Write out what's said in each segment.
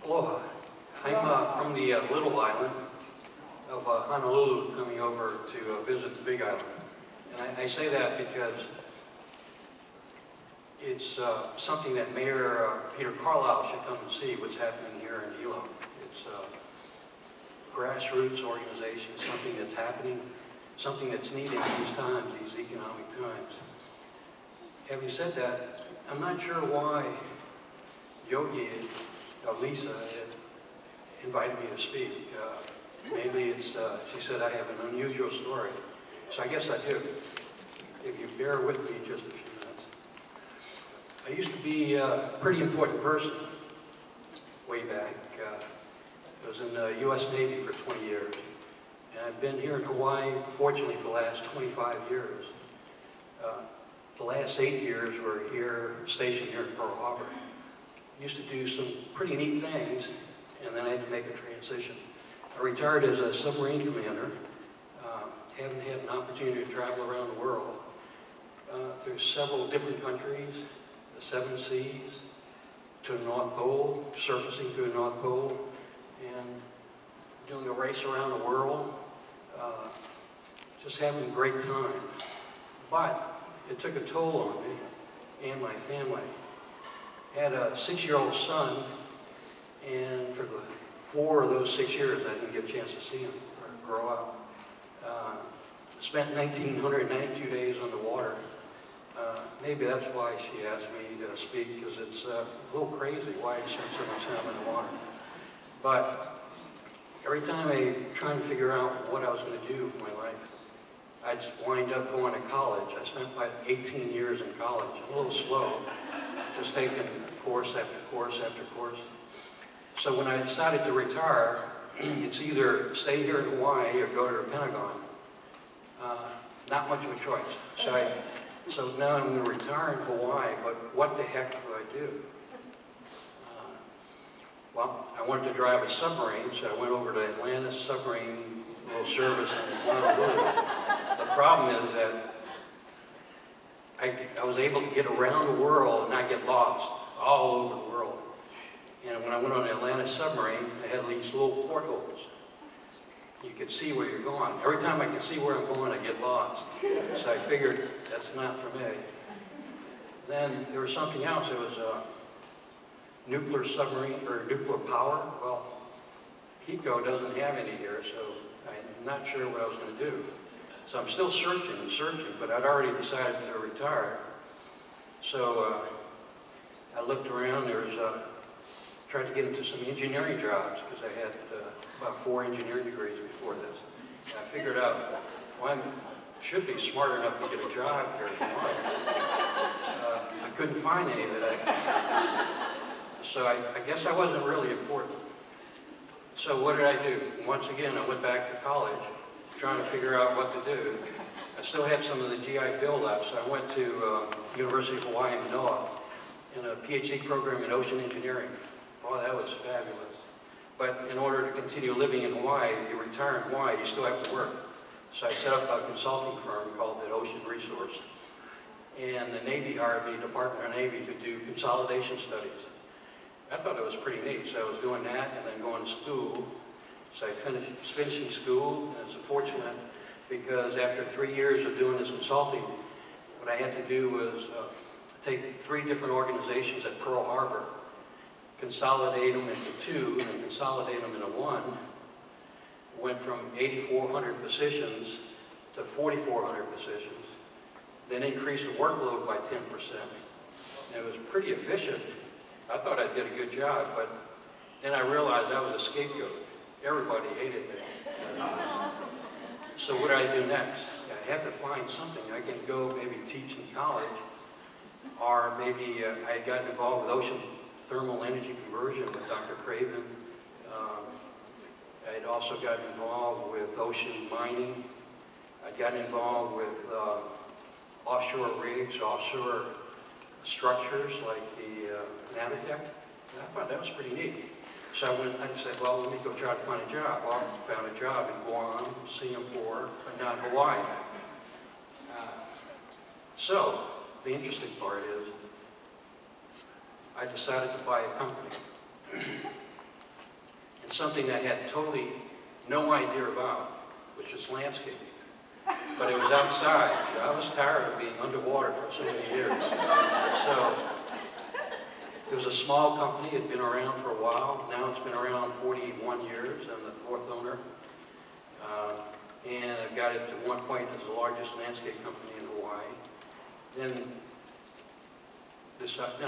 Aloha. I'm from the little island of Honolulu, coming over to visit the Big Island. And I say that because it's something that Mayor Peter Carlisle should come and see what's happening here in Hilo. It's a grassroots organization, something that's happening, something that's needed in these times, these economic times. Having said that, I'm not sure why Yogi, Lisa, invited me to speak. Maybe it's, she said I have an unusual story. So I guess I do, if you bear with me just a few minutes. I used to be a pretty important person way back. I was in the U.S. Navy for 20 years. And I've been here in Hawaii, fortunately, for the last 25 years. The last 8 years were here, stationed here in Pearl Harbor. Used to do some pretty neat things, and then I had to make a transition. I retired as a submarine commander. Haven't had an opportunity to travel around the world through several different countries, the 7 seas, to the North Pole, surfacing through the North Pole, and doing a race around the world, just having a great time. But it took a toll on me and my family. I had a 6-year-old son, and for the 4 of those 6 years, I didn't get a chance to see him grow up. Spent 1,992 days on the water. Maybe that's why she asked me to speak, because it's a little crazy why I spent so much time in the water. But every time I try to figure out what I was going to do with my life, I'd wind up going to college. I spent about 18 years in college, a little slow, just taking course after course after course. So when I decided to retire, it's either stay here in Hawaii or go to the Pentagon. Not much of a choice. So now I'm going to retire in Hawaii, but what the heck do I do? Well, I wanted to drive a submarine, so I went over to Atlanta Submarine Little Service in Honolulu. The problem is that I was able to get around the world and not get lost all over the world. And when I went on the Atlanta Submarine, they had these little portholes. You could see where you're going. Every time I can see where I'm going, I get lost. So I figured that's not for me. Then there was something else. It was nuclear submarine or nuclear power. Well, HECO doesn't have any here, so I'm not sure what I was going to do. So I'm still searching and searching, but I'd already decided to retire. So I looked around. Tried to get into some engineering jobs because I had about 4 engineering degrees before this. And I figured out, well, I should be smart enough to get a job here in Hawaii. I couldn't find any so I guess I wasn't really important. So what did I do? Once again, I went back to college, trying to figure out what to do. I still had some of the GI Bill left, so I went to University of Hawaii in Manoa in a PhD program in ocean engineering. Oh, that was fabulous. But in order to continue living in Hawaii, if you retire in Hawaii, you still have to work. So I set up a consulting firm called the Ocean Resource. And the Navy hired me, Department of Navy, to do consolidation studies. I thought it was pretty neat, so I was doing that and then going to school. So I finished finishing school, and I was fortunate because after 3 years of doing this consulting, what I had to do was take 3 different organizations at Pearl Harbor, consolidate them into 2, and consolidate them into 1. Went from 8,400 positions to 4,400 positions. Then increased the workload by 10%. And it was pretty efficient. I thought I did a good job, but then I realized I was a scapegoat. Everybody hated me. So what did I do next? I had to find something. I could go maybe teach in college, or maybe I had gotten involved with ocean thermal energy conversion with Dr. Craven. I'd also gotten involved with ocean mining. I'd gotten involved with offshore rigs, offshore structures like the Navitec. And I thought that was pretty neat. So I said, well, let me go try to find a job. Well, I found a job in Guam, Singapore, but not Hawaii. So the interesting part is, I decided to buy a company. something I had totally no idea about, which is landscaping. But it was outside. I was tired of being underwater for so many years. So it was a small company. It had been around for a while. Now it's been around 41 years. I'm the fourth owner. And I got it at one point as the largest landscape company in Hawaii. Then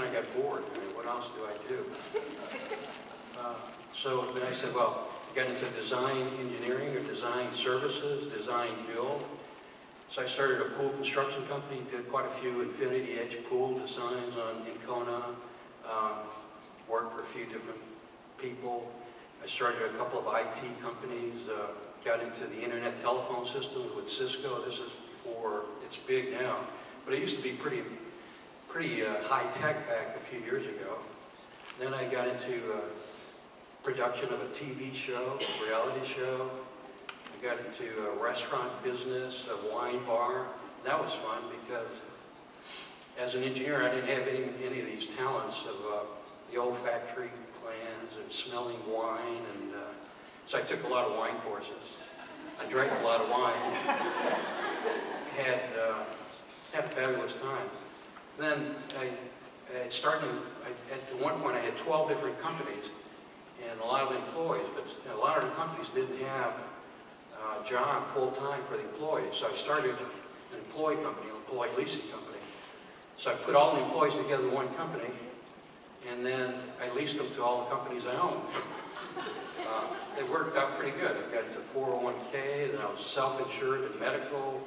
I got bored. I mean, what else do I do? So then I said, well, I got into design engineering or design services, design build. So I started a pool construction company, did quite a few infinity edge pool designs in Kona, worked for a few different people. I started a couple of IT companies, got into the internet telephone systems with Cisco. This is before it's big now, but it used to be pretty high tech back a few years ago. Then I got into production of a TV show, a reality show. I got into a restaurant business, a wine bar. That was fun because as an engineer, I didn't have any of these talents of the olfactory glands and smelling wine, and so I took a lot of wine courses. I drank a lot of wine. Had a fabulous time. Then at one point I had 12 different companies and a lot of employees, but a lot of the companies didn't have a job full-time for the employees. So I started an employee company, an employee leasing company. So I put all the employees together in one company, and then I leased them to all the companies I owned. It worked out pretty good. I got the 401k, then I was self-insured in medical.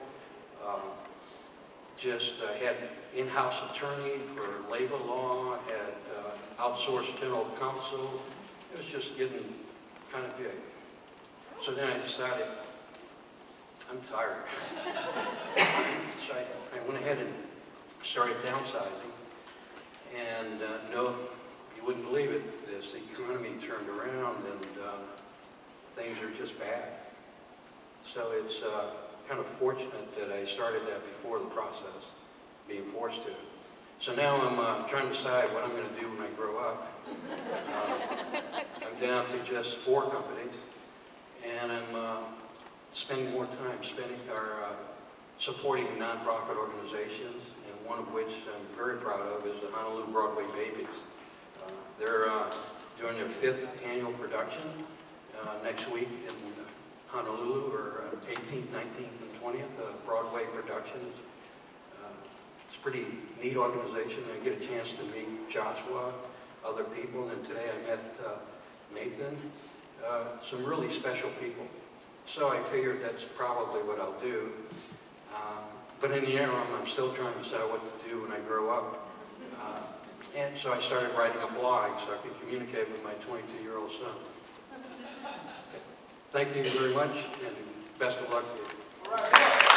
Had in-house attorney for labor law, had outsourced general counsel. It was just getting kind of big. So then I decided, I'm tired. So I went ahead and started downsizing. And no, you wouldn't believe it, this economy turned around and things are just bad. So it's kind of fortunate that I started that before the process, being forced to. So now I'm trying to decide what I'm going to do when I grow up. I'm down to just 4 companies, and I'm spending more time supporting nonprofit organizations, and one of which I'm very proud of is the Honolulu Broadway Babies. They're doing their 5th annual production next week in Honolulu, or 18th, 19th, and 20th, Broadway Productions. It's a pretty neat organization. I get a chance to meet Joshua, other people, and today I met Nathan, some really special people. So I figured that's probably what I'll do. But in the interim, I'm still trying to decide what to do when I grow up. And so I started writing a blog so I could communicate with my 22-year-old son. Thank you very much, and best of luck to you.